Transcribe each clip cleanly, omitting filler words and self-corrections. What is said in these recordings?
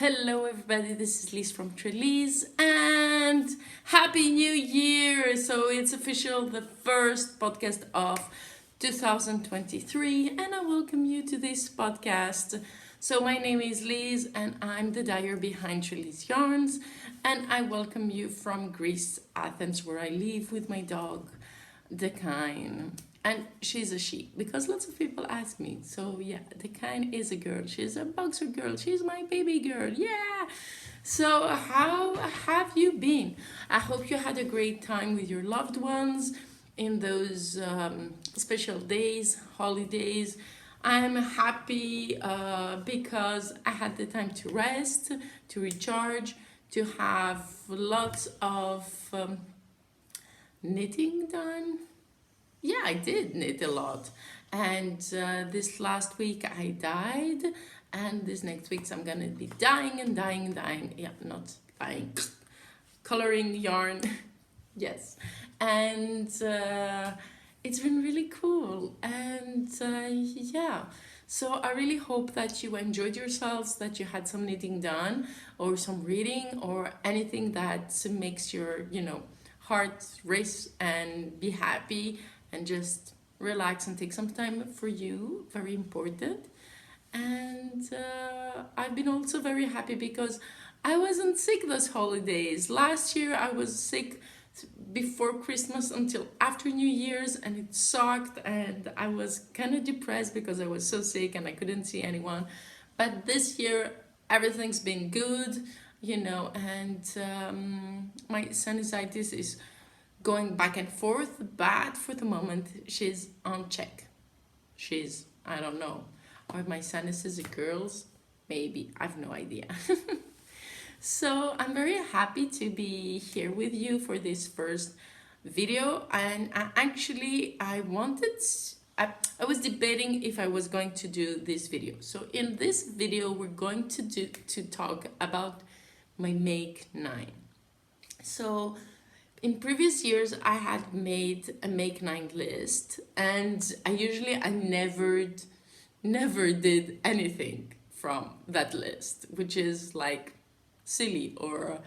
Hello everybody, this is Liz from Trelise and Happy New Year! So it's official, the first podcast of 2023 and I welcome you to this podcast. So my name is Liz and I'm the dyer behind Trelise Yarns and I welcome you from Greece, Athens, where I live with my dog, Decine. And she's a she, because lots of people ask me. So yeah, Decine is a girl. She's a boxer girl. She's my baby girl. Yeah. So how have you been? I hope you had a great time with your loved ones in those special days, holidays. I'm happy because I had the time to rest, to recharge, to have lots of knitting done. Yeah, I did knit a lot. And this last week I dyed. And this next week I'm going to be dyeing and dyeing and dyeing. Yeah, not dyeing. Coloring yarn. Yes. And it's been really cool. And yeah. So I really hope that you enjoyed yourselves, that you had some knitting done or some reading or anything that makes your, heart race and be happy and just relax and take some time for you. Very important. And I've been also very happy because I wasn't sick those holidays. Last year I was sick before Christmas until after New Year's and it sucked and I was kind of depressed because I was so sick and I couldn't see anyone. But this year everything's been good, and my sinusitis is going back and forth, but for the moment she's on check. I don't know, are my sinuses girls? Maybe, I have no idea. So I'm very happy to be here with you for this first video, and I was debating if I was going to do this video. So in this video we're going to talk about my Make 9. So in previous years, I had made a Make 9 list and I never did anything from that list, which is like silly or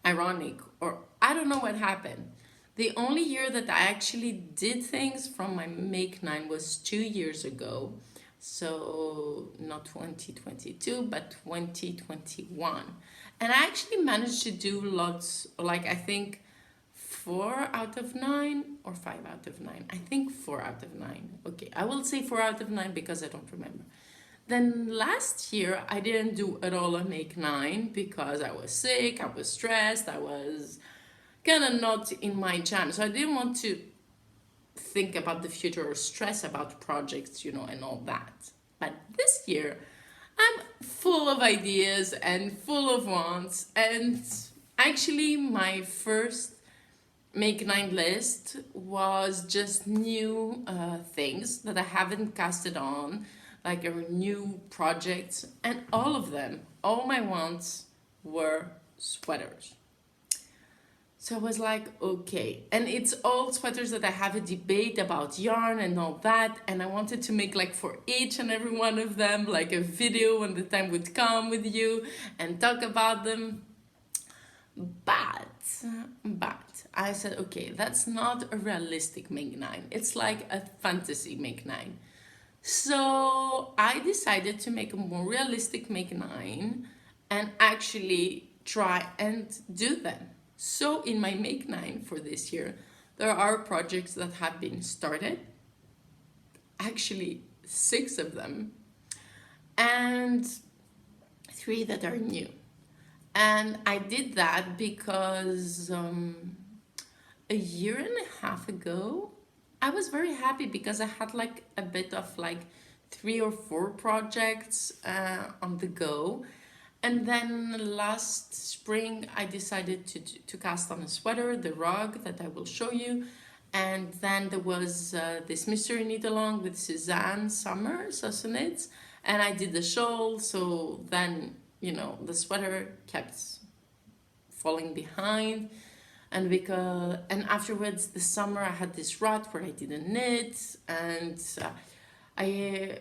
ironic or I don't know what happened. The only year that I actually did things from my Make 9 was 2 years ago. So not 2022, but 2021. And I actually managed to do lots, like I think 4 out of 9 or 5 out of 9. I think 4 out of 9. Okay, I will say 4 out of 9 because I don't remember. Then last year, I didn't do at all a Make 9 because I was sick, I was stressed, I was kind of not in my jam. So I didn't want to think about the future or stress about projects, and all that. But this year, I'm full of ideas and full of wants. And actually, my first Make 9 list was just new things that I haven't casted on, like new projects, and all my wants were sweaters. So I was like, okay, and it's all sweaters that I have a debate about yarn and all that, and I wanted to make like for each and every one of them like a video when the time would come with you and talk about them. But I said, okay, that's not a realistic Make 9. It's like a fantasy Make 9. So I decided to make a more realistic Make 9 and actually try and do them. So in my Make 9 for this year, there are projects that have been started, actually 6 of them, and 3 that are new. And I did that because a year and a half ago, I was very happy because I had like a bit of like 3 or 4 projects on the go. And then last spring, I decided to cast on a sweater, the rug that I will show you. And then there was this mystery knit along with Suzanne Sussonitz, and I did the shawl. So then, the sweater kept falling behind. And afterwards, the summer, I had this rut where I didn't knit, and I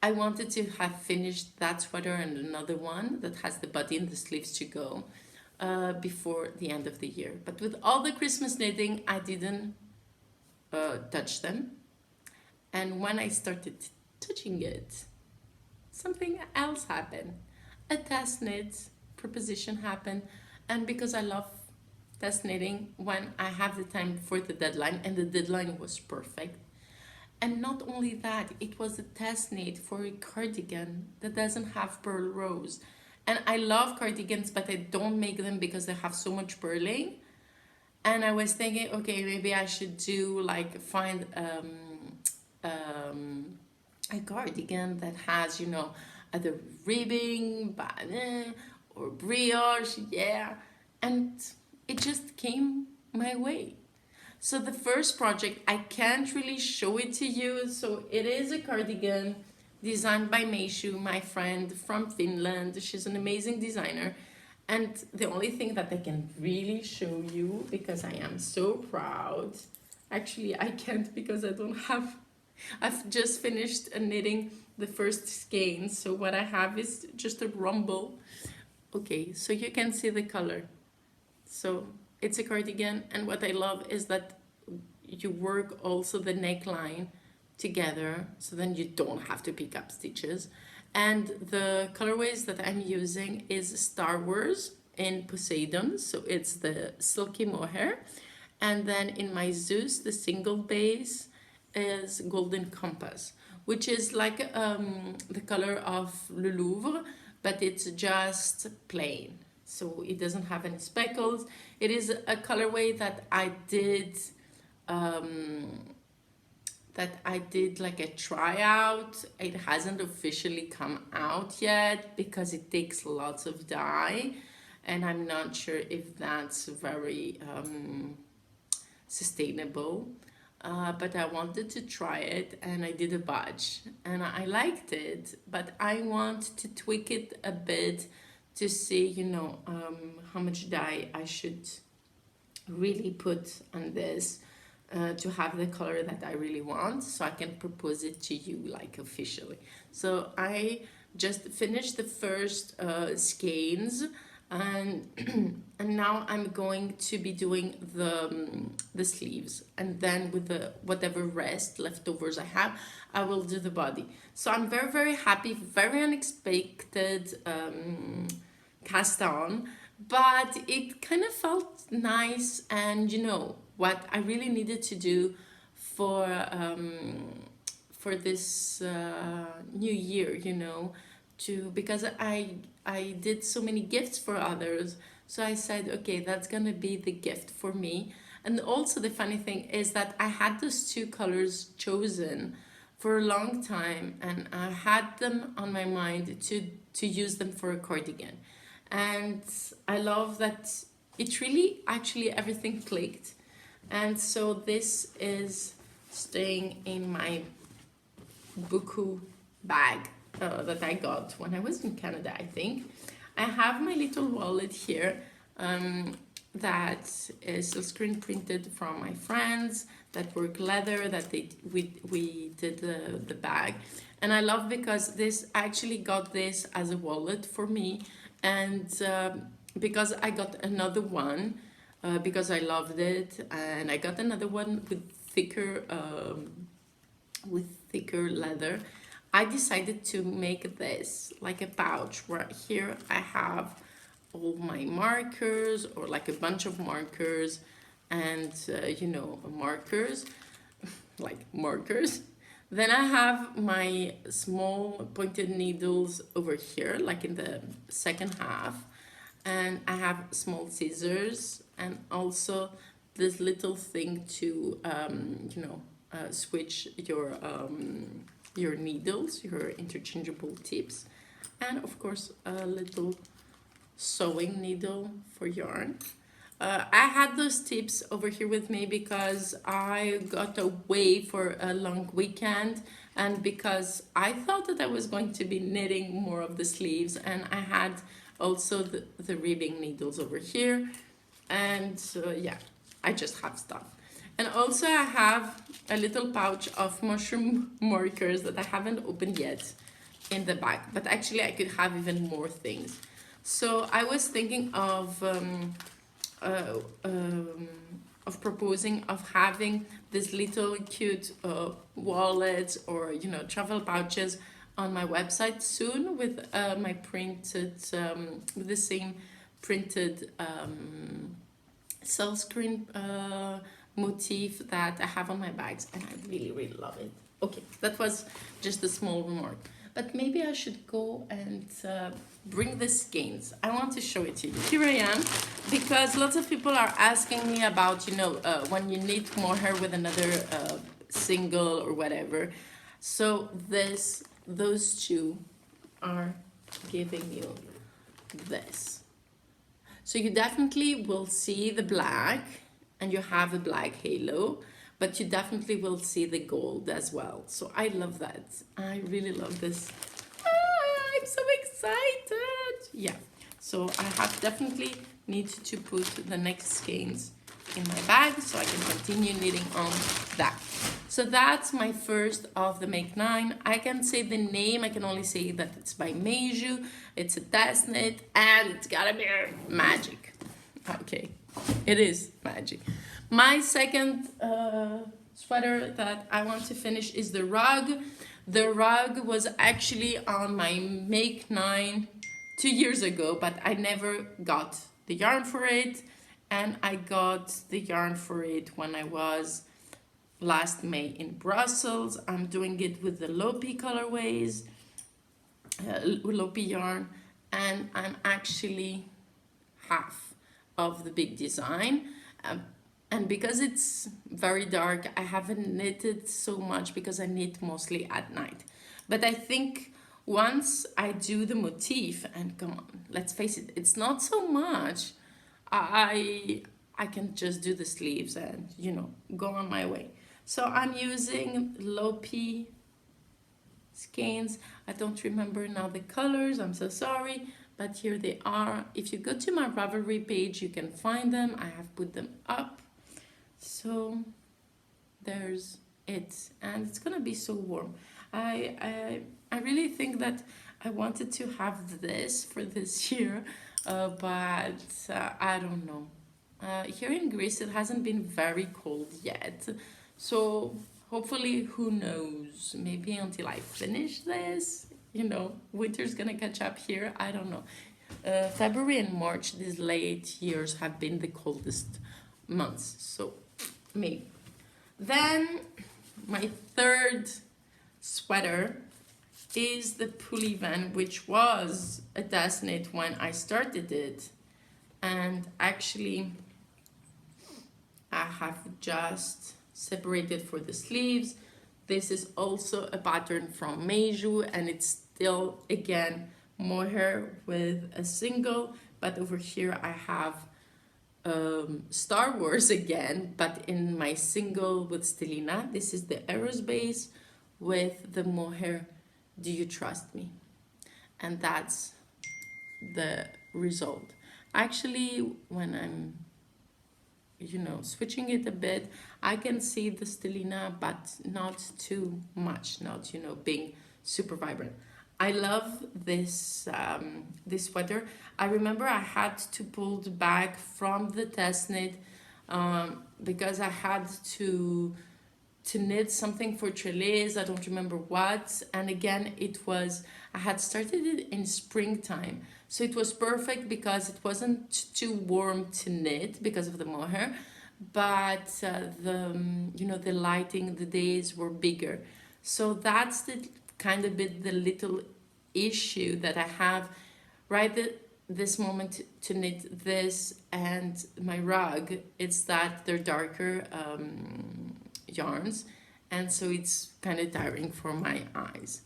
I wanted to have finished that sweater and another one that has the body and the sleeves to go before the end of the year. But with all the Christmas knitting, I didn't touch them. And when I started touching it, something else happened. A test knit proposition happened. And because I love test knitting, when I have the time for the deadline, and the deadline was perfect. And not only that, it was a test knit for a cardigan that doesn't have pearl rows. And I love cardigans, but I don't make them because they have so much purling. And I was thinking, okay, maybe I should do like find a cardigan that has, you know, either ribbing, banin, or brioche, yeah. And it just came my way. So the first project, I can't really show it to you. So it is a cardigan designed by Meiju, my friend from Finland. She's an amazing designer. And the only thing that I can really show you, because I am so proud, actually I can't because I don't have, I've just finished knitting the first skein. So what I have is just a rumble. Okay, so you can see the color. So it's a cardigan, and what I love is that you work also the neckline together, so then you don't have to pick up stitches. And the colorways that I'm using is Star Wars in Poseidon, so it's the silky mohair. And then in my Zeus, the single base is Golden Compass, which is like the color of Le Louvre, but it's just plain. So it doesn't have any speckles. It is a colorway that I did like a tryout. It hasn't officially come out yet because it takes lots of dye, and I'm not sure if that's very sustainable. But I wanted to try it, and I did a batch and I liked it, but I want to tweak it a bit to see, you know, how much dye I should really put on this to have the color that I really want, so I can propose it to you like officially. So I just finished the first skeins, and and now I'm going to be doing the sleeves, and then with the whatever rest leftovers I have, I will do the body. So I'm very, very happy, very unexpected cast on, but it kind of felt nice. And you know what I really needed to do for this new year, you know, because I did so many gifts for others, so I said, okay, that's gonna be the gift for me. And also the funny thing is that I had those two colors chosen for a long time, and I had them on my mind to use them for a cardigan. And I love that it really actually everything clicked. And so this is staying in my buku bag that I got when I was in Canada, I think. I have my little wallet here that is screen printed from my friends that work leather, that we did the bag. And I love because this, I actually got this as a wallet for me, and because I got another one because I loved it, and I got another one with thicker leather. I decided to make this like a pouch where here I have all my markers, or like a bunch of markers, and you know, markers like markers. Then I have my small pointed needles over here, like in the second half, and I have small scissors, and also this little thing to you know, switch your needles, your interchangeable tips, and of course a little sewing needle for yarn. I had those tips over here with me because I got away for a long weekend, and because I thought that I was going to be knitting more of the sleeves, and I had also the ribbing needles over here, and yeah, I just have stuff. And also I have a little pouch of mushroom markers that I haven't opened yet. in the bag, but actually I could have even more things. So I was thinking uh, um, of proposing of having this little cute wallets or travel pouches on my website soon with my printed with the same printed silk screen motif that I have on my bags, and I really, really love it. Okay, that was just a small remark. But maybe I should go and bring the skeins. I want to show it to you. Here I am, because lots of people are asking me about, when you knit more hair with another single or whatever. So those two are giving you this. So you definitely will see the black, and you have a black halo, but you definitely will see the gold as well. So I love that. I really love this. I'm so excited. Yeah. So I have definitely need to put the next skeins in my bag so I can continue knitting on that. So that's my first of the Make 9. I can say the name, I can only say that it's by Meiju, it's a test knit, and it's gotta be magic. Okay, it is magic. My second sweater that I want to finish is the rug. The rug was actually on my Make 9 2 years ago, but I never got the yarn for it. And I got the yarn for it when I was last May in Brussels. I'm doing it with the Lopi colorways, Lopi yarn, and I'm actually half of the big design. And because it's very dark, I haven't knitted so much because I knit mostly at night. But I think once I do the motif, and come on, let's face it, it's not so much. I can just do the sleeves and go on my way. So I'm using Lopi skeins. I don't remember now the colors, I'm so sorry, but here they are. If you go to my Ravelry page, you can find them. I have put them up. So there's it, and it's gonna be so warm. I really think that I wanted to have this for this year, but I don't know. Here in Greece, it hasn't been very cold yet, so hopefully, who knows? Maybe until I finish this, winter's gonna catch up here. I don't know. February and March, these late years, have been the coldest months, so maybe. Then my third sweater is the Pullover, which was a test knit when I started it, and actually I have just separated for the sleeves. This is also a pattern from Meiju, and it's still again mohair with a single, but over here I have Star Wars again, but in my single with Stelina. This is the aerospace with the mohair Do You Trust Me? And that's the result. Actually, when I'm switching it a bit, I can see the Stelina, but not too much, not being super vibrant. I love this this sweater. I remember I had to pull the bag from the test knit because I had to knit something for Trellis, I don't remember what, and again I had started it in springtime, so it was perfect because it wasn't too warm to knit because of the mohair, but the lighting, the days were bigger, so that's the kind of the little issue that I have right this moment to knit this and my rug. It's that they're darker yarns, and so it's kind of tiring for my eyes.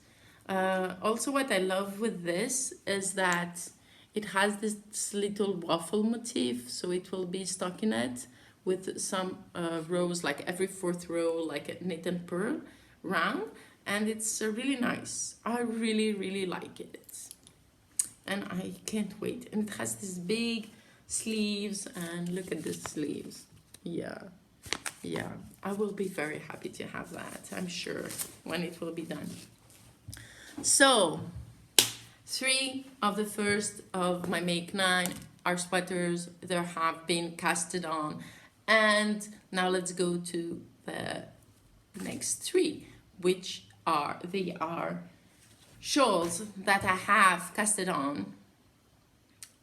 Also, what I love with this is that it has this little waffle motif, so it will be stockinette with some rows, like every fourth row, like a knit and purl round, and it's really nice. I really, really like it, and I can't wait. And it has these big sleeves, and look at the sleeves. Yeah, I will be very happy to have that, I'm sure, when it will be done. So 3 of the first of my make 9 are sweaters. They have been casted on. And now let's go to the next 3, which are, they are shawls that I have casted on.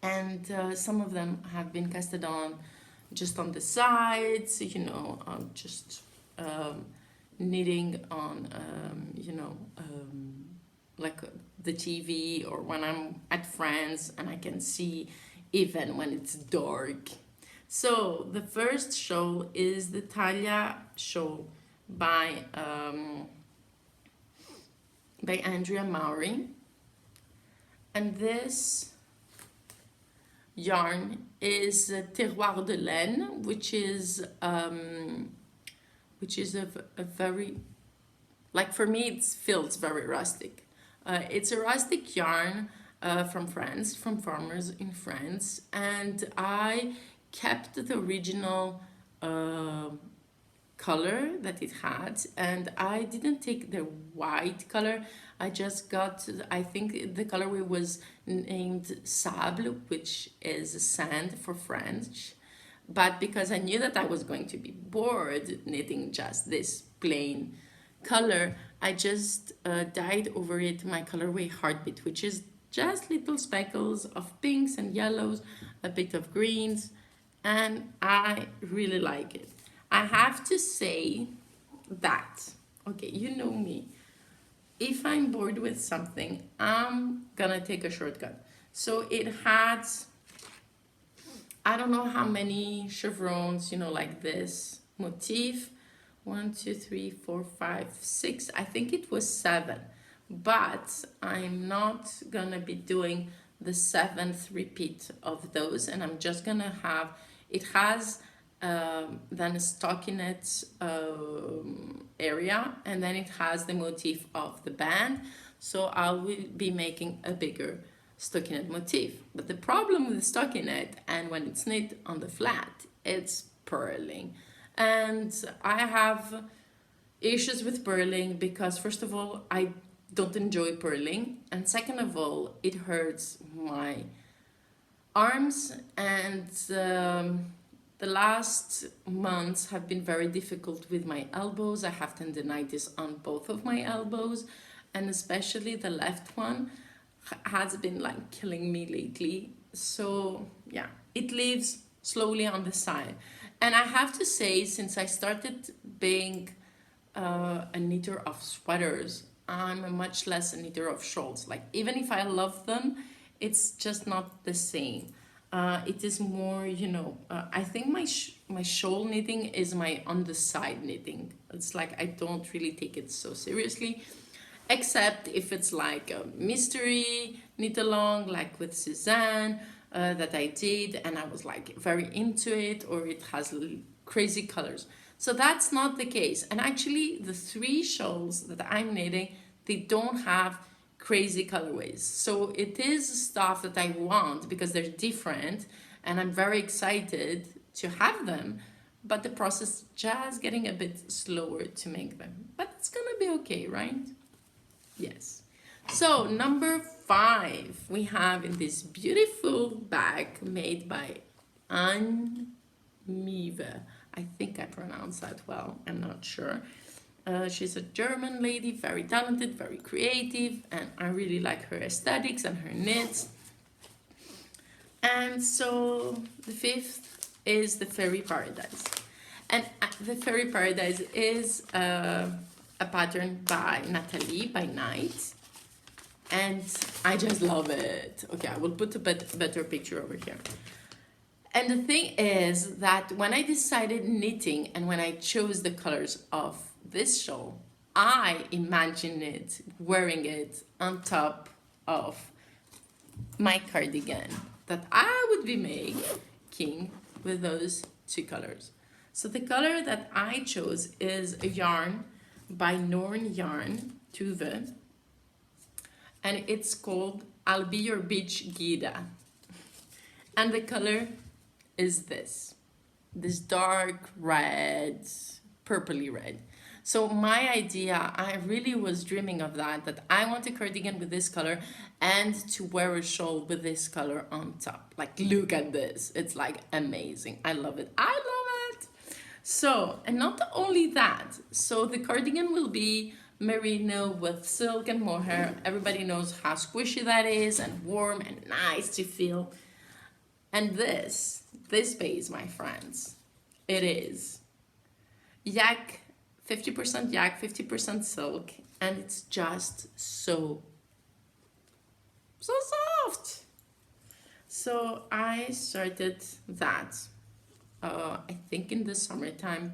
And some of them have been casted on just on the sides, you know, just knitting on, you know, like the TV, or when I'm at friends and I can see even when it's dark. So the first shawl is the Thalian shawl by Andrea Mowry, and this yarn is Terroir de Laine, which is a very, like, for me it feels very rustic. It's a rustic yarn from France, from farmers in France, and I kept the original color that it had, and I didn't take the white color. I just got, I think the colorway was named sable, which is sand for French. But because I knew that I was going to be bored knitting just this plain color, I just dyed over it my colorway Heartbeat, which is just little speckles of pinks and yellows, a bit of greens, and I really like it. I have to say that, okay, you know me, if I'm bored with something, I'm gonna take a shortcut. So it had, I don't know how many chevrons, you know, like this motif. 1, 2, 3, 4, 5, 6. I think it was 7. But I'm not gonna be doing the 7th repeat of those, and I'm just gonna have, it has then a stockinette area, and then it has the motif of the band. So I will be making a bigger stockinette motif. But the problem with the stockinette, and when it's knit on the flat, it's purling. And I have issues with purling because, first of all, I don't enjoy purling, and second of all, it hurts my arms, and the last months have been very difficult with my elbows. I have tendinitis on both of my elbows, and especially the left one has been like killing me lately. So yeah, it leaves slowly on the side. And I have to say, since I started being a knitter of sweaters, I'm a much less a knitter of shawls. Like, even if I love them, it's just not the same. It is more, you know, I think my shawl knitting is my on the side knitting. It's like I don't really take it so seriously, except if it's like a mystery knit along, like with Suzanne, that I did, and I was like very into it, or it has crazy colors. So that's not the case. And actually, the 3 shawls that I'm knitting, they don't have crazy colorways. So it is stuff that I want because they're different, and I'm very excited to have them. But the process is just getting a bit slower to make them. But it's gonna be okay, right? Yes. So number 5, we have in this beautiful bag made by Anne Mive. I think I pronounced that well, I'm not sure. She's a German lady, very talented, very creative, and I really like her aesthetics and her knits. And so the 5th is the Fairy Paradise. And the Fairy Paradise is a pattern by Nathalie, by Night. And I just love it. Okay, I will put a better picture over here. And the thing is that when I decided knitting and when I chose the colors of this shawl, I imagined it wearing it on top of my cardigan that I would be making with those 2 colors. So the color that I chose is a yarn by Norn Yarn, Tuve, and it's called I'll Be Your Beach Gida. And the color is this dark red, purpley red. So my idea, I really was dreaming of that I want a cardigan with this color and to wear a shawl with this color on top. Like, look at this. It's like amazing. I love it. I love it. So, and not only that, so the cardigan will be merino with silk and mohair. Everybody knows how squishy that is and warm and nice to feel. And this base, my friends, it is yak, 50% yak, 50% silk, and it's just so soft. So I started that, I think in the summertime,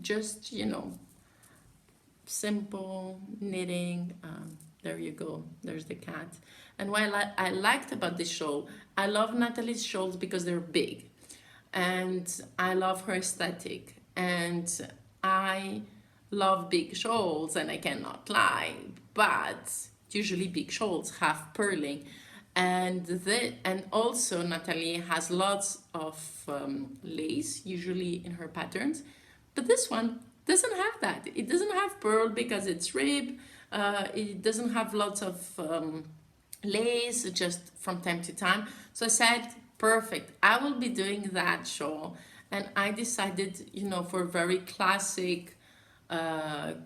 just, you know, simple knitting. There you go, there's the cat. And what I liked about this shawl, I love Nathalie's shawls because they're big, and I love her aesthetic, and I love big shawls, and I cannot lie, but usually big shawls have purling, and also Nathalie has lots of lace usually in her patterns, but this one doesn't have that. It doesn't have pearl because it's rib. It doesn't have lots of lace, just from time to time. So I said, perfect, I will be doing that shawl. And I decided, you know, for very classic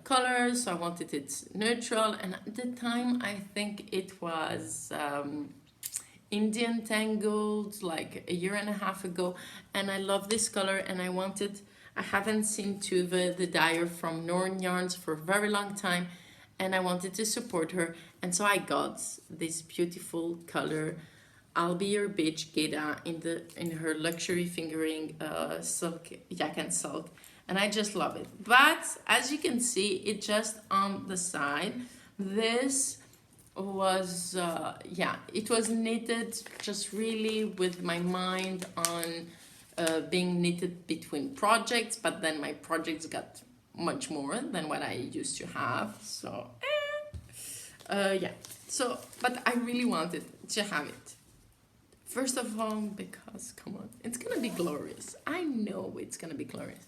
colors, so I wanted it neutral. And at the time, I think it was Indian tangled, like a year and a half ago. And I love this color, and I haven't seen Tuve, the dyer from Norn Yarns, for a very long time, and I wanted to support her, and so I got this beautiful color, I'll Be Your Bitch Geda, in her luxury fingering silk, yak and silk, and I just love it. But as you can see, it just on the side, this was it was knitted just really with my mind on being knitted between projects, but then my projects got much more than what I used to have, so so, but I really wanted to have it, first of all because, come on, it's gonna be glorious. I know it's gonna be glorious,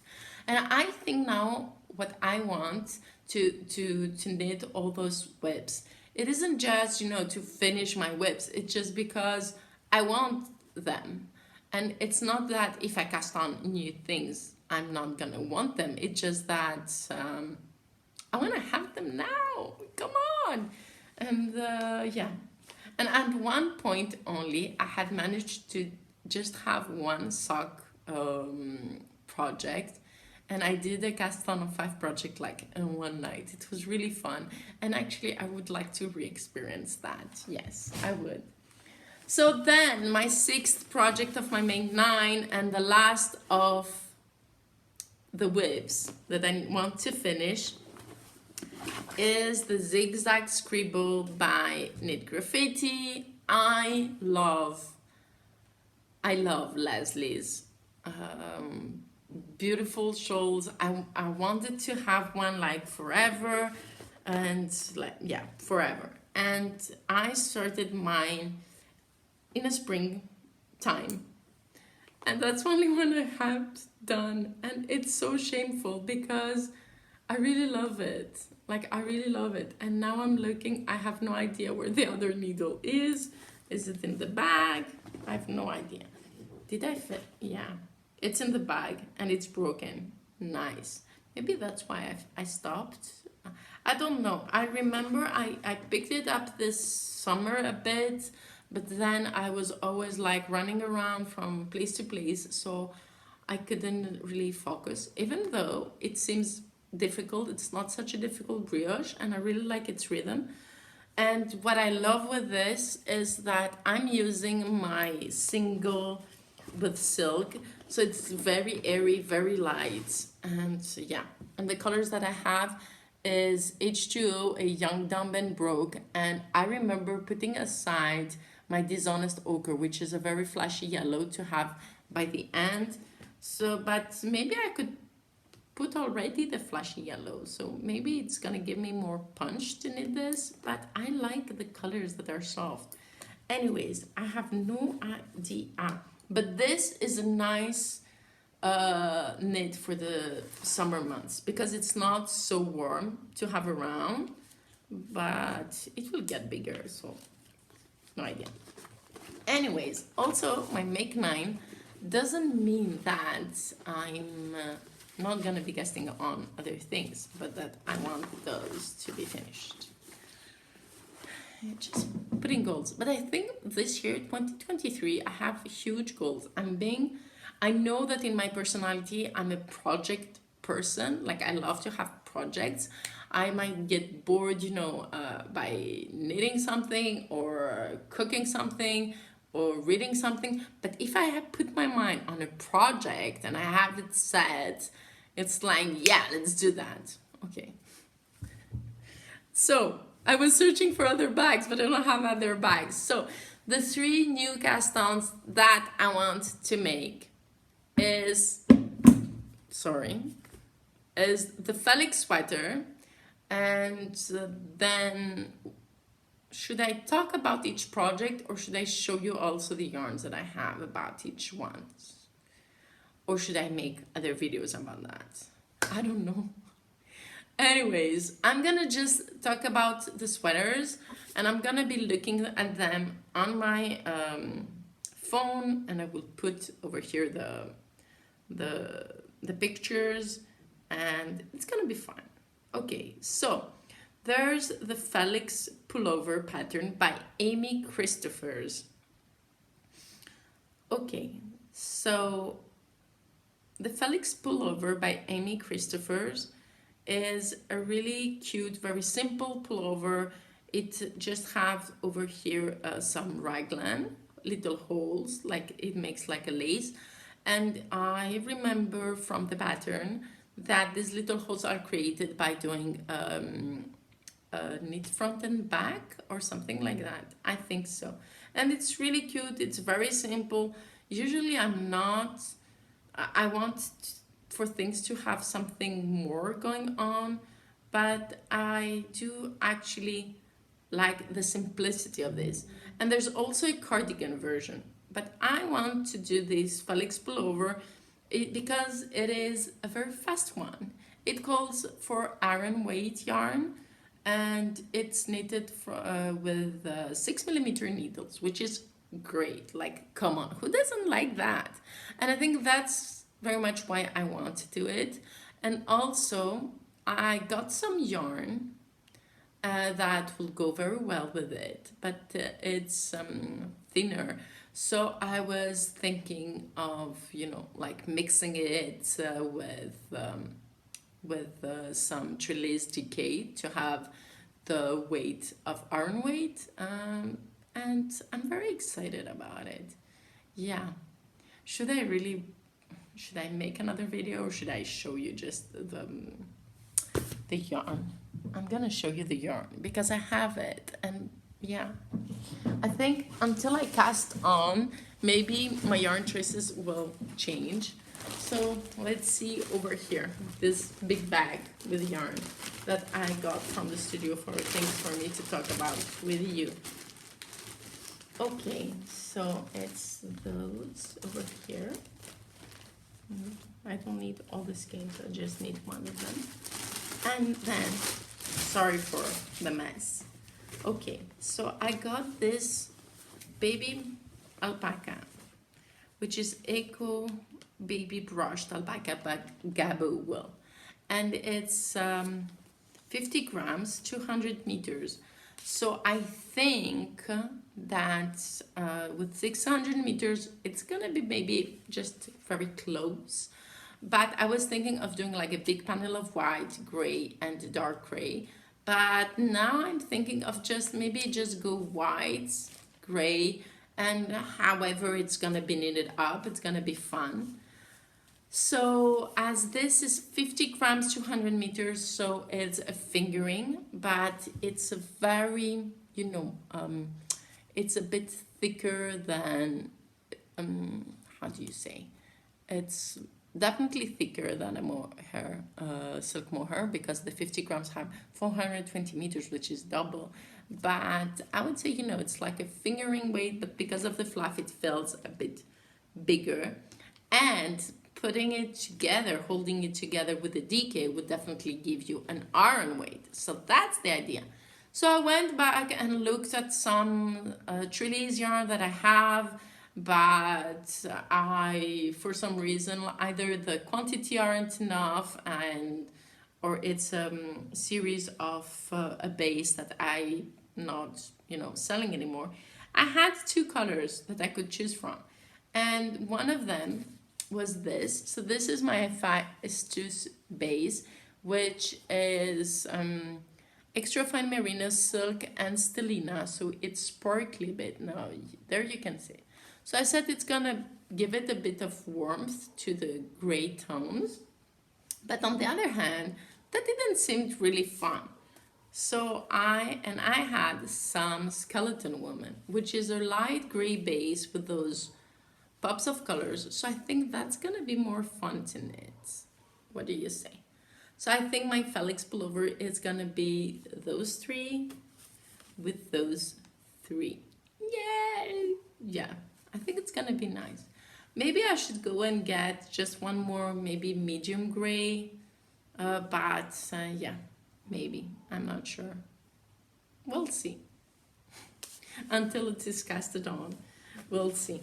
and I think now what I want to knit all those webs, it isn't just, you know, to finish my webs, it's just because I want them. And it's not that if I cast on new things, I'm not gonna want them. It's just that I wanna have them now. Come on. And and at one point only, I had managed to just have one sock project. And I did a cast on of 5 project like in one night. It was really fun. And actually, I would like to re-experience that. Yes, I would. So then my 6th project of my main 9 and the last of the whips that I want to finish is the Zigzag Scribble by Knit Graffiti. I love Leslie's beautiful shawls. I wanted to have one like forever, and like, yeah, forever. And I started mine in a spring time, and that's only one I have done, and it's so shameful because I really love it. Like, I really love it. And now I'm looking, I have no idea where the other needle is. Is it in the bag? I have no idea. Did I fit? Yeah, it's in the bag and it's broken. Nice. Maybe that's why I stopped. I don't know. I remember I picked it up this summer a bit, but then I was always like running around from place to place, so I couldn't really focus. Even though it seems difficult, it's not such a difficult brioche, and I really like its rhythm. And what I love with this is that I'm using my single with silk, so it's very airy, very light, and yeah. And the colors that I have is H2O, a young Dumben broke, and I remember putting aside my Dishonest Ochre, which is a very flashy yellow to have by the end. So, but maybe I could put already the flashy yellow, so maybe it's gonna give me more punch to knit this, but I like the colors that are soft. Anyways, I have no idea, but this is a nice knit for the summer months because it's not so warm to have around, but it will get bigger, so no idea. Anyways, also my make 9 doesn't mean that I'm not gonna be guesting on other things, but that I want those to be finished. Just putting goals. But I think this year, 2023, I have huge goals. I know that in my personality, I'm a project person. Like, I love to have projects. I might get bored, by knitting something or cooking something or reading something. But if I have put my mind on a project and I have it set, it's like, yeah, let's do that. Okay. So I was searching for other bags, but I don't have other bags. So the 3 new cast-ons that I want to make is the Felix sweater. And then should I talk about each project, or should I show you also the yarns that I have about each one? Or should I make other videos about that? I don't know. Anyways, I'm gonna just talk about the sweaters, and I'm gonna be looking at them on my phone, and I will put over here the pictures, and it's gonna be fun. Okay, so there's the Felix Pullover pattern by Amy Christoffers. Okay, so the Felix Pullover by Amy Christoffers is a really cute, very simple pullover. It just have over here some raglan, little holes, like it makes like a lace. And I remember from the pattern that these little holes are created by doing knit front and back or something like that. I think so. And it's really cute. It's very simple. Usually I want for things to have something more going on, but I do actually like the simplicity of this. And there's also a cardigan version, but I want to do this Felix pullover because it is a very fast one. It calls for iron weight yarn, and it's knitted with 6mm needles, which is great. Like, come on, who doesn't like that? And I think that's very much why I want to do it. And also I got some yarn that will go very well with it, but it's thinner. So I was thinking of, like mixing it with some trellis decay to have the weight of iron weight. And I'm very excited about it. Yeah. Should I make another video, or should I show you just the yarn? I'm gonna show you the yarn because I have it, and yeah, I think until I cast on, maybe my yarn choices will change. So let's see over here, this big bag with yarn that I got from the studio for things for me to talk about with you. Okay, so it's those over here. I don't need all the skeins, I just need one of them. And then, sorry for the mess. Okay, so I got this baby alpaca, which is Eco Baby Brushed Alpaca by Gabo Wool. And it's 50 grams, 200 meters. So I think that with 600 meters, it's gonna be maybe just very close. But I was thinking of doing like a big panel of white, gray, and dark gray. But now I'm thinking of just go white, gray, and however it's gonna be knitted up, it's gonna be fun. So as this is 50 grams, 200 meters, so it's a fingering, but it's a very, it's a bit thicker than, how do you say? It's definitely thicker than a mohair, silk mohair, because the 50 grams have 420 meters, which is double. But I would say, it's like a fingering weight, but because of the fluff, it feels a bit bigger. And putting it together, holding it together with the DK would definitely give you an iron weight. So that's the idea. So I went back and looked at some trellis yarn that I have, but for some reason, either the quantity aren't enough, or it's a series of a base that I not selling anymore. I had two colors that I could choose from, and one of them was this. So this is my Fi Estus base, which is extra fine merino silk and stellina, so it's sparkly bit. Now there you can see. So I said it's gonna give it a bit of warmth to the gray tones, but on the other hand, that didn't seem really fun. So I had some Skeleton Woman, which is a light gray base with those pops of colors. So I think that's gonna be more fun to knit. What do you say? So I think my Felix pullover is gonna be those three with those three. Yay! Yeah, I think it's gonna be nice. Maybe I should go and get just one more, maybe medium gray, but yeah, maybe, I'm not sure. We'll see. Until it is casted on, we'll see.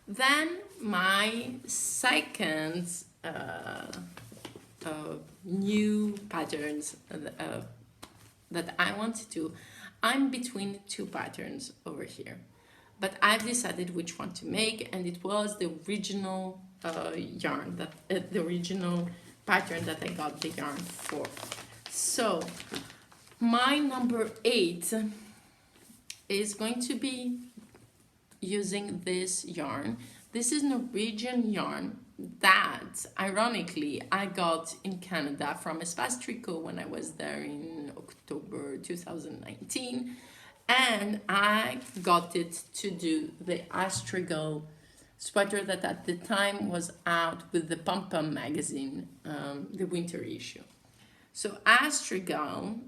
Then my second new patterns that I want to do. I'm between two patterns over here, but I've decided which one to make, and it was the original yarn, that the original pattern that I got the yarn for. So my number 8 is going to be using this yarn. This is Norwegian yarn that, ironically, I got in Canada from Espace Tricot when I was there in October 2019. And I got it to do the Astragal sweater that at the time was out with the Pom Pom magazine, the winter issue. So Astragal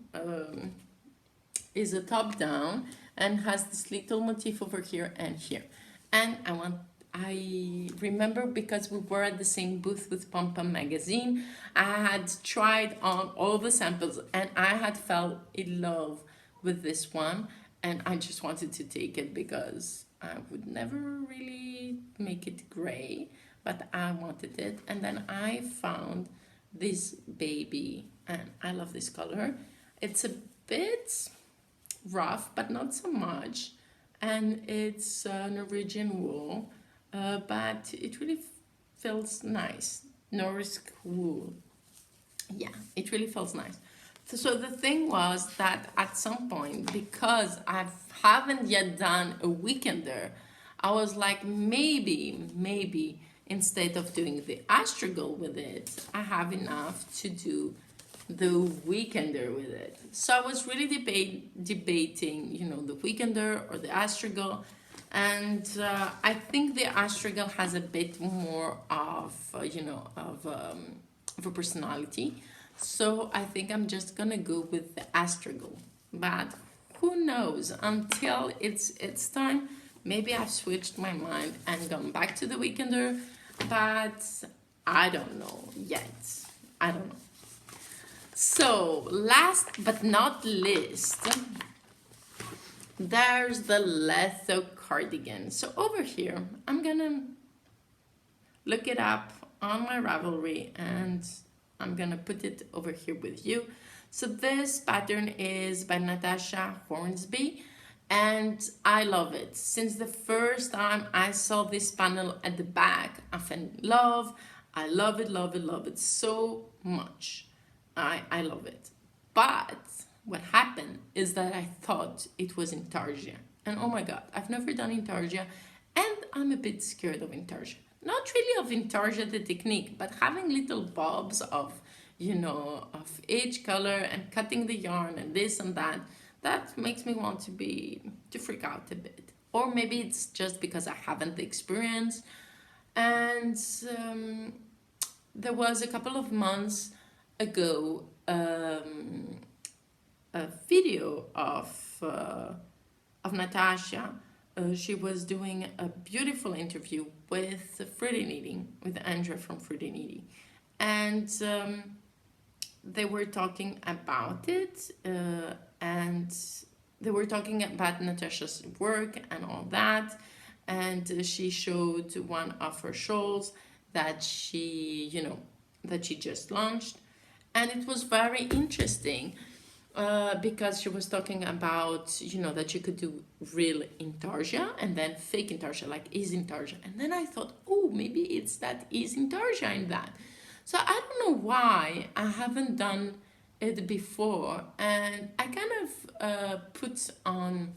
is a top down and has this little motif over here and here. And I remember, because we were at the same booth with Pom Pom magazine, I had tried on all the samples and I had fell in love with this one, and I just wanted to take it because I would never really make it gray, but I wanted it. And then I found this baby, and I love this color. It's a bit rough, but not so much, and it's Norwegian wool, but it really feels nice. Norsk wool, yeah, it really feels nice. So the thing was that at some point, because I haven't yet done a weekender, I was like, maybe instead of doing the astragal with it, I have enough to do the weekender with it. So I was really debating, the weekender or the astragal, and I think the astragal has a bit more of a personality. So I think I'm just gonna go with the astragal, but who knows, until it's time. Maybe I've switched my mind and gone back to the weekender, but I don't know yet. I don't know. So last but not least, there's the Letho cardigan. So over here, I'm gonna look it up on my Ravelry and I'm gonna put it over here with you. So this pattern is by Natasja Hornby, and I love it. Since the first time I saw this panel at the back, I fell in love. I love it so much. I love it. But what happened is that I thought it was Intarsia. And oh my God, I've never done Intarsia, and I'm a bit scared of Intarsia. Not really of Intarsia the technique, but having little bobs of each color and cutting the yarn and this and that makes me want to freak out a bit. Or maybe it's just because I haven't the experience. And there was a couple of months ago a video of Natasja. She was doing a beautiful interview with Fruity Knitting, with Andrea from Fruity Knitting. And they were talking about it, and they were talking about Natasja's work and all that. And she showed one of her shawls that she, that she just launched. And it was very interesting because she was talking about, that you could do real intarsia and then fake intarsia, like is intarsia. And then I thought, oh, maybe it's that is intarsia in that. So I don't know why I haven't done it before. And I kind of put on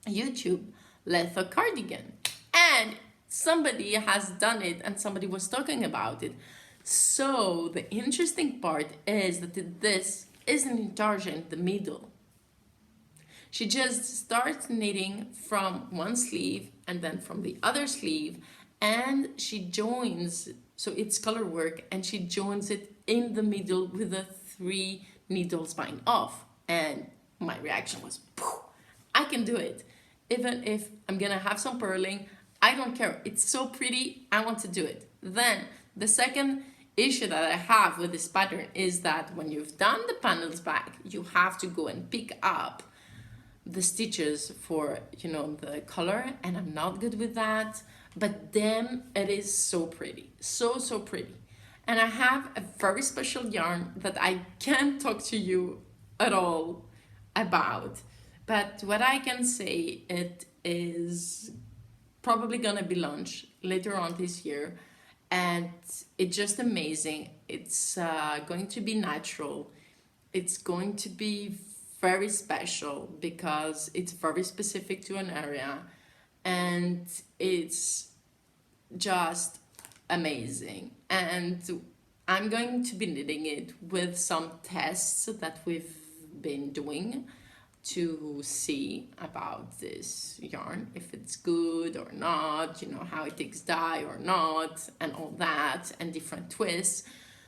YouTube Letho cardigan. And somebody has done it and somebody was talking about it. So the interesting part is that this isn't intarsia in the middle. She just starts knitting from one sleeve and then from the other sleeve, and she joins, so it's color work, and she joins it in the middle with the 3 needles bind off. And my reaction was, I can do it. Even if I'm gonna have some purling, I don't care. It's so pretty, I want to do it. Then the second issue that I have with this pattern is that when you've done the panels back, you have to go and pick up the stitches for, the color, and I'm not good with that. But then it is so pretty, so pretty. And I have a very special yarn that I can't talk to you at all about. But what I can say, it is probably gonna be launched later on this year, and it's just amazing. It's going to be natural. It's going to be very special because it's very specific to an area, and it's just amazing. And I'm going to be knitting it with some tests that we've been doing to see about this yarn, if it's good or not, how it takes dye or not, and all that, and different twists.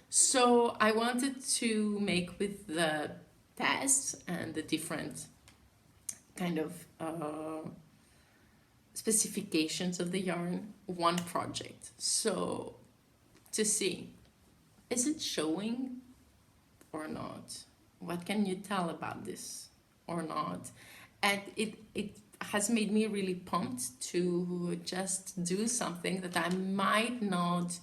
So I wanted to make with the tests and the different kind of specifications of the yarn, one project. So to see, is it showing or not? What can you tell about this or not? And it has made me really pumped to just do something that I might not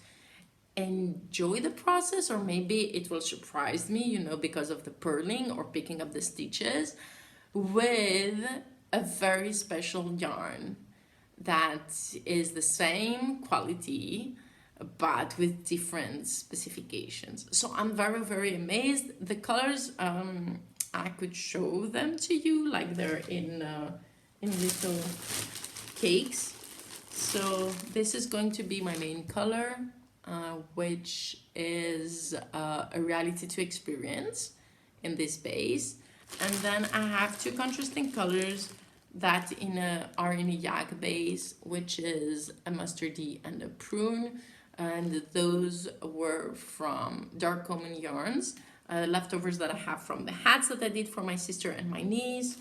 enjoy the process, or maybe it will surprise me, because of the purling or picking up the stitches, with a very special yarn that is the same quality but with different specifications. So I'm very amazed. The colors, I could show them to you, like they're in little cakes. So this is going to be my main color, which is a reality to experience in this base. And then I have 2 contrasting colors that are in a yak base, which is a mustardy and a prune. And those were from Dark Common yarns, leftovers that I have from the hats that I did for my sister and my niece.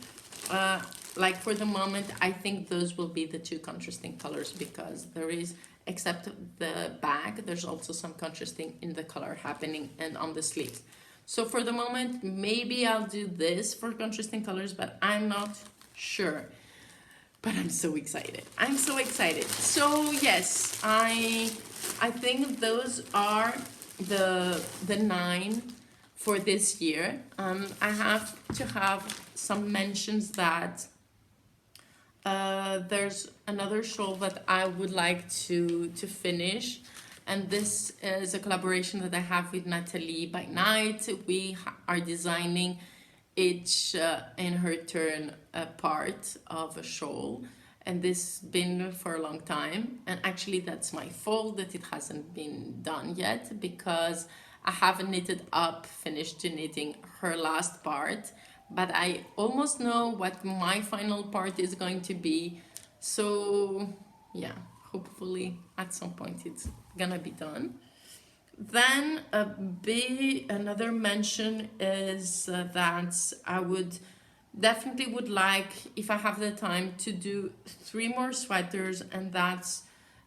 Like for the moment, I think those will be the 2 contrasting colors, because there is, except the back, there's also some contrasting in the color happening and on the sleeves. So for the moment, maybe I'll do this for contrasting colors, but I'm not sure. But I'm so excited. I'm so excited. So yes, I think those are the 9 for this year. I have to have some mentions that there's another shawl that I would like to finish, and this is a collaboration that I have with Nathalie by night. We are designing each in her turn a part of a shawl, and this been for a long time, and actually that's my fault that it hasn't been done yet, because I haven't finished knitting her last part, but I almost know what my final part is going to be. So yeah, hopefully at some point it's gonna be done. Then another mention is that I would like, if I have the time, to do 3 more sweaters, and that's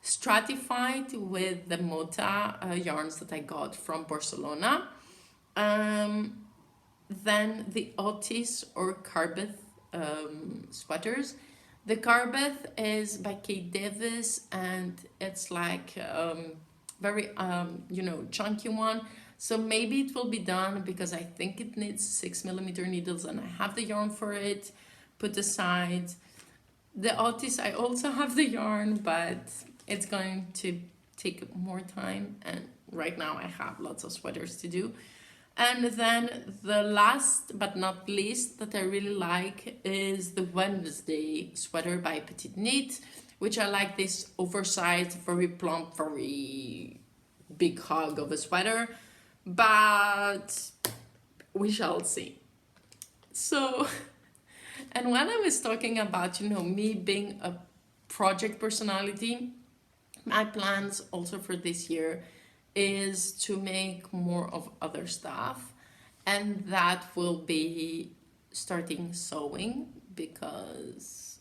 stratified with the Mota yarns that I got from Barcelona. Then the Otis or Carbeth sweaters. The Carbeth is by Kate Davis, and it's like very chunky one. So maybe it will be done because I think it needs 6mm needles and I have the yarn for it put aside. The Otis, I also have the yarn, but it's going to take more time, and right now I have lots of sweaters to do. And then the last but not least that I really like is the Wednesday sweater by Petite Knit, which I like this oversized, very plump, very big hug of a sweater, but we shall see. So, and when I was talking about, me being a project personality, my plans also for this year is to make more of other stuff, and that will be starting sewing, because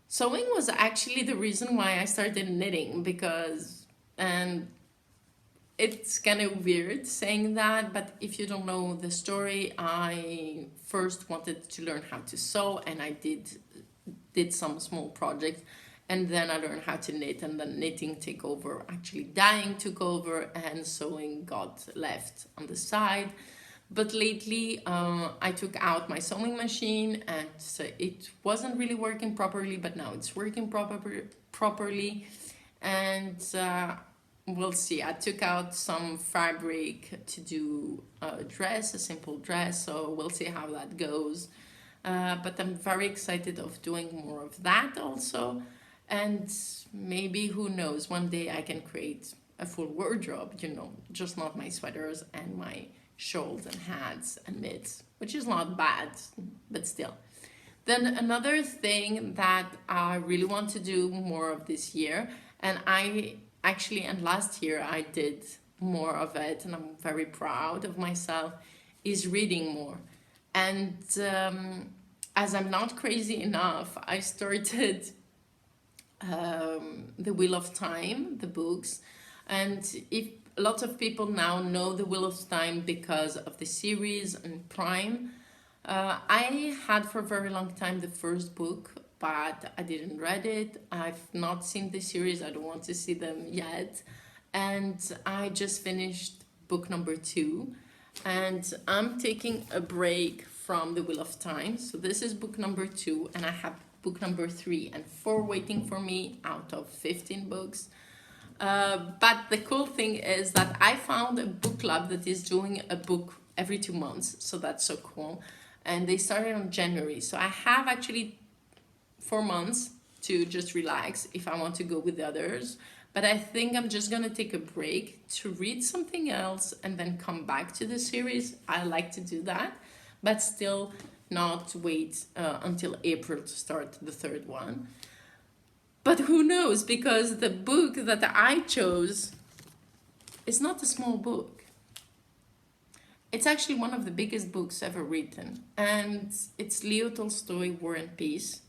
sewing was actually the reason why I started knitting, and it's kind of weird saying that, but if you don't know the story, I first wanted to learn how to sew, and I did some small projects. And then I learned how to knit, and then knitting took over, actually dyeing took over, and sewing got left on the side. But lately, I took out my sewing machine, and so it wasn't really working properly, but now it's working properly. And we'll see. I took out some fabric to do a dress, a simple dress, so we'll see how that goes. But I'm very excited of doing more of that also. And maybe, who knows, one day I can create a full wardrobe, just not my sweaters and my shawls and hats and mitts, which is not bad, but still. Then another thing that I really want to do more of this year, and last year I did more of it, and I'm very proud of myself, is reading more. And as I'm not crazy enough, I started The Wheel of Time, the books, and if a lot of people now know The Wheel of Time because of the series and Prime. I had for a very long time the first book, but I didn't read it. I've not seen the series. I don't want to see them yet. And I just finished book number 2, and I'm taking a break from The Wheel of Time. So this is book number 2, and I have book number 3 and 4 waiting for me out of 15 books. But the cool thing is that I found a book club that is doing a book every 2 months, so that's so cool. And they started on January, so I have actually 4 months to just relax if I want to go with the others. But I think I'm just gonna take a break to read something else and then come back to the series. I like to do that, but still not wait until April to start the third one. But who knows, because the book that I chose is not a small book. It's actually one of the biggest books ever written, and it's Leo Tolstoy, War and Peace.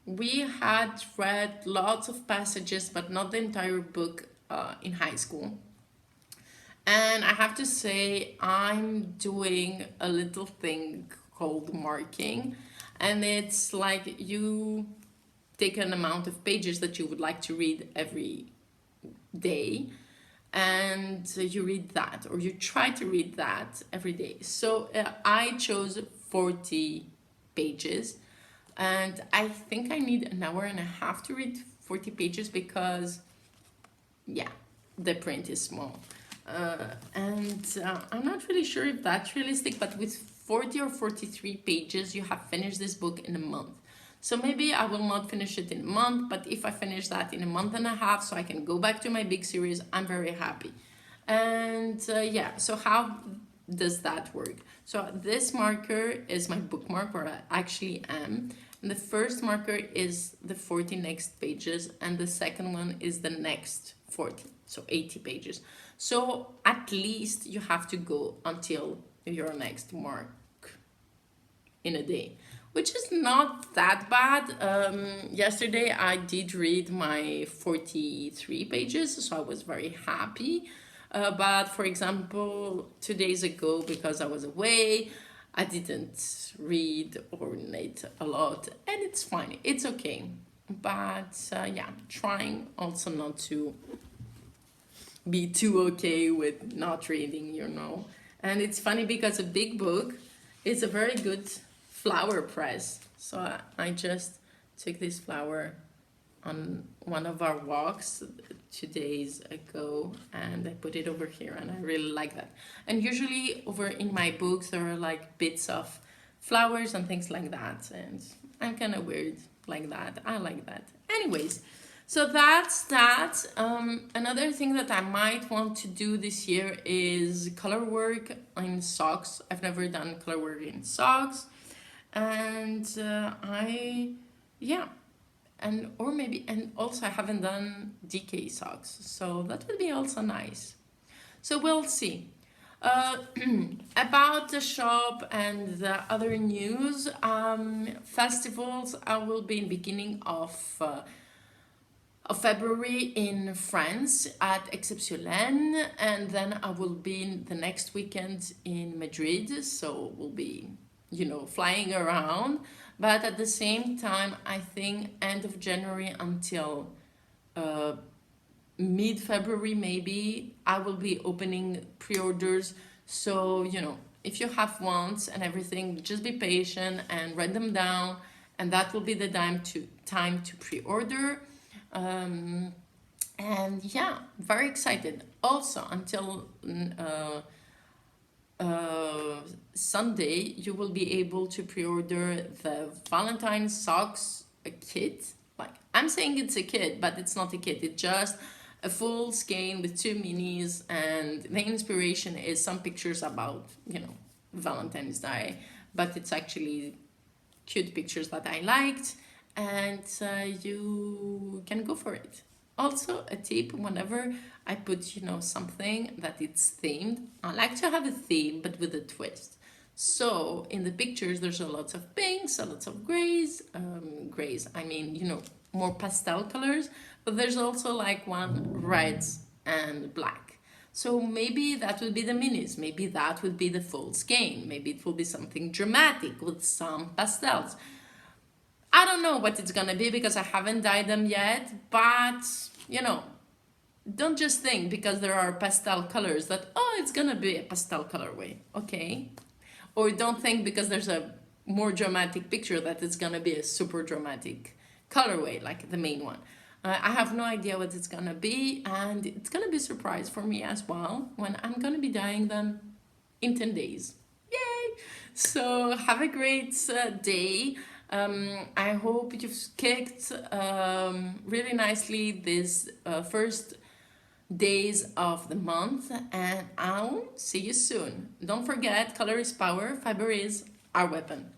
We had read lots of passages, but not the entire book in high school. And I have to say, I'm doing a little thing called marking, and it's like you take an amount of pages that you would like to read every day, and you read that, or you try to read that every day. So I chose 40 pages, and I think I need an hour and a half to read 40 pages because, yeah, the print is small. I'm not really sure if that's realistic, but with 40 or 43 pages, you have finished this book in a month. So maybe I will not finish it in a month, but if I finish that in a month and a half, so I can go back to my big series, I'm very happy. And yeah, so how does that work? So this marker is my bookmark, where I actually am. And the first marker is the 40 next pages, and the second one is the next 40, so 80 pages. So at least you have to go until your next mark in a day, which is not that bad. Yesterday I did read my 43 pages, so I was very happy. But for example, 2 days ago, because I was away, I didn't read or read a lot, and it's fine, it's okay. But yeah, trying also not to be too okay with not reading, you know. And it's funny because a big book is a very good flower press. So I just took this flower on one of our walks 2 days ago, and I put it over here, and I really like that. And usually over in my books there are like bits of flowers and things like that, and I'm kind of weird like that. I like that. Anyways, so that's that. Another thing that I might want to do this year is color work in socks. I've never done color work in socks, and yeah, and or maybe, and also I haven't done DK socks, so that would be also nice. So we'll see. About the shop and the other news, festivals, I will be in beginning of February in France at Exceptionnel, and then I will be in the next weekend in Madrid, so we'll be, you know, flying around. But at the same time, I think end of January until mid-February maybe, I will be opening pre-orders. So, you know, if you have wants and everything, just be patient and write them down, and that will be the time to pre-order. And yeah, very excited. Also, until Sunday, you will be able to pre-order the Valentine's socks kit. Like, I'm saying it's a kit, but it's not a kit. It's just a full skein with 2 minis, and the inspiration is some pictures about, you know, Valentine's Day, but it's actually cute pictures that I liked, and you can go for it. Also, a tip, whenever I put, you know, something that it's themed, I like to have a theme, but with a twist. So in the pictures, there's a lot of pinks, a lot of grays, I mean, you know, more pastel colors, but there's also like one reds and black. So maybe that would be the minis, maybe that would be the full skein, maybe it will be something dramatic with some pastels. I don't know what it's gonna be because I haven't dyed them yet, but you know, don't just think because there are pastel colors that, oh, it's gonna be a pastel colorway, okay? Or don't think because there's a more dramatic picture that it's gonna be a super dramatic colorway, like the main one. I have no idea what it's gonna be, and it's gonna be a surprise for me as well when I'm gonna be dyeing them in 10 days. Yay! So have a great day. I hope you've kicked really nicely this first days of the month, and I'll see you soon. Don't forget, color is power, fiber is our weapon.